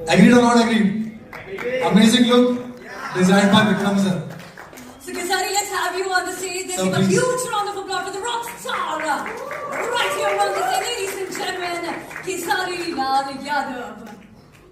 Agreed or not agreed? Amazing look, designed by Vikram sir. So Kesari, let's have you on the stage. Let's So give a please. huge round of applause for the rock star. Right here on the stage, ladies and gentlemen, Kesari Lal Yadav.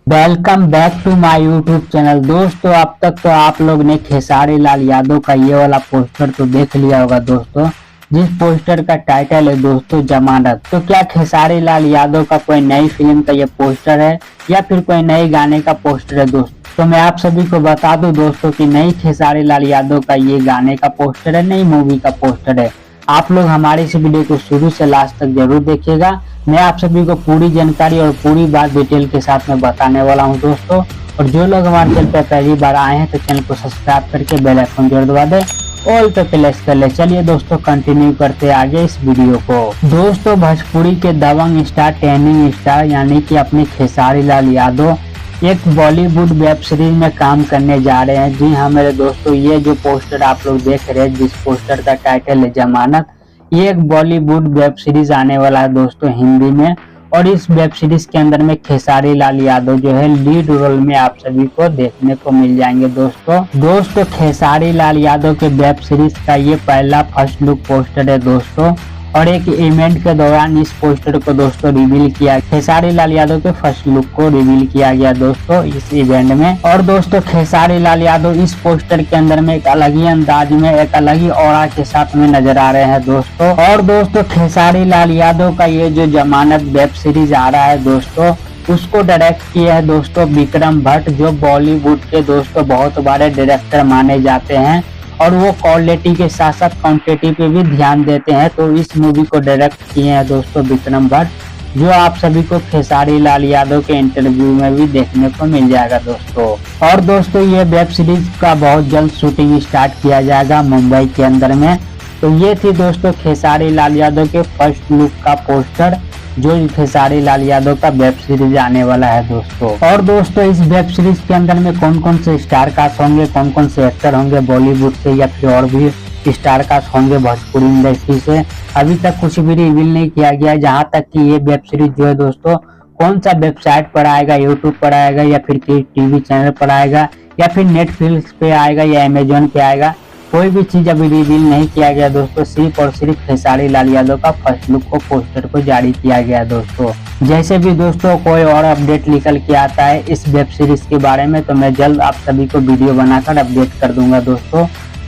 Welcome back to my YouTube channel. दोस्तों, अब तक तो आप लोग ने खेसारी लाल यादव का ये वाला पोस्टर तो देख लिया होगा दोस्तों, जिस पोस्टर का टाइटल है दोस्तों जमानत। तो क्या खेसारी लाल यादव का कोई नई फिल्म का ये पोस्टर है या फिर कोई नए गाने का पोस्टर है दोस्तों? तो मैं आप सभी को बता दूं दोस्तों कि नई खेसारी लाल यादव का ये गाने का पोस्टर है, नई मूवी का पोस्टर है। आप लोग हमारे इस वीडियो को शुरू से लास्ट तक जरूर देखिएगा। मैं आप सभी को पूरी जानकारी और पूरी बात डिटेल के साथ में बताने वाला हूं दोस्तों। और जो लोग हमारे चैनल पर पहली बार आए हैं तो चैनल को सब्सक्राइब करके बेल आइकन जरूर दबा दें, ऑल पे प्रेस कर ले। चलिए दोस्तों, कंटिन्यू करते आगे इस वीडियो को। दोस्तों, भोजपुरी के दबंग स्टार, ट्रेंडिंग स्टार यानी कि अपने खेसारी लाल यादव एक बॉलीवुड वेब सीरीज में काम करने जा रहे हैं। जी हाँ मेरे दोस्तों, ये जो पोस्टर आप लोग देख रहे हैं, जिस पोस्टर का टाइटल है जमानत, ये एक बॉलीवुड वेब सीरीज आने वाला है दोस्तों हिंदी में। और इस वेब सीरीज के अंदर में खेसारी लाल यादव जो है लीड रोल में आप सभी को देखने को मिल जाएंगे दोस्तों। खेसारी लाल यादव के वेब सीरीज का ये पहला फर्स्ट लुक पोस्टर है दोस्तों। और एक इवेंट के दौरान इस पोस्टर को दोस्तों रिवील किया, खेसारी लाल यादव के फर्स्ट लुक को रिवील किया गया दोस्तों इस इवेंट में। और दोस्तों, खेसारी लाल यादव इस पोस्टर के अंदर में एक अलग ही अंदाज में, एक अलग ही ऑरा के साथ में नजर आ रहे हैं दोस्तों। और दोस्तों, खेसारी लाल यादव का ये जो जमानत वेब सीरीज आ रहा है दोस्तों, उसको डायरेक्ट किया है दोस्तों विक्रम भट्ट, जो बॉलीवुड के दोस्तों बहुत बड़े डायरेक्टर माने जाते हैं। और वो क्वालिटी के साथ साथ क्वांटिटी पे भी ध्यान देते हैं। तो इस मूवी को डायरेक्ट किए हैं दोस्तों विक्रम भट्ट, जो आप सभी को खेसारी लाल यादव के इंटरव्यू में भी देखने को मिल जाएगा दोस्तों। और दोस्तों, ये वेब सीरीज का बहुत जल्द शूटिंग स्टार्ट किया जाएगा मुंबई के अंदर में। तो ये थी दोस्तों खेसारी लाल यादव के फर्स्ट लुक का पोस्टर, जो खेसारी लाल यादव का वेब सीरीज आने वाला है दोस्तों। और दोस्तों, इस वेब सीरीज के अंदर में कौन कौन से स्टार कास्ट होंगे, कौन कौन से एक्टर होंगे बॉलीवुड से या फिर और भी स्टार कास्ट होंगे भोजपुरी इंडस्ट्री से, अभी तक कुछ भी रिवील नहीं किया गया है। जहां तक कि ये वेब सीरीज जो है दोस्तों कौन सा वेबसाइट पर आएगा, यूट्यूब पर आएगा या फिर टीवी चैनल पर आएगा या फिर नेटफ्लिक्स पे आएगा या अमेजोन पे आएगा, कोई भी चीज अभी रिवील नहीं किया गया दोस्तों। सिर्फ और सिर्फ खेसारी लाल यादव का फर्स्ट लुक को पोस्टर को जारी किया गया दोस्तों। जैसे भी दोस्तों कोई और अपडेट निकल के आता है इस वेब सीरीज के बारे में, तो मैं जल्द आप सभी को वीडियो बनाकर अपडेट कर दूंगा दोस्तों।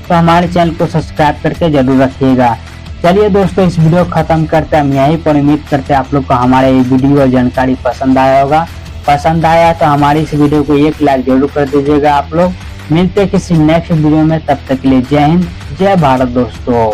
तो हमारे चैनल को सब्सक्राइब करके जरूर रखिएगा। चलिए दोस्तों, इस वीडियो खत्म करते हैं हम यहीं पर। उम्मीद करते हैं आप लोग को हमारे ये वीडियो और जानकारी पसंद आया होगा। पसंद आया तो हमारी इस वीडियो को एक लाइक जरूर कर दीजिएगा आप लोग। मिलते हैं किसी नेक्स्ट वीडियो में, तब तक के लिए जय हिंद, जय भारत दोस्तों।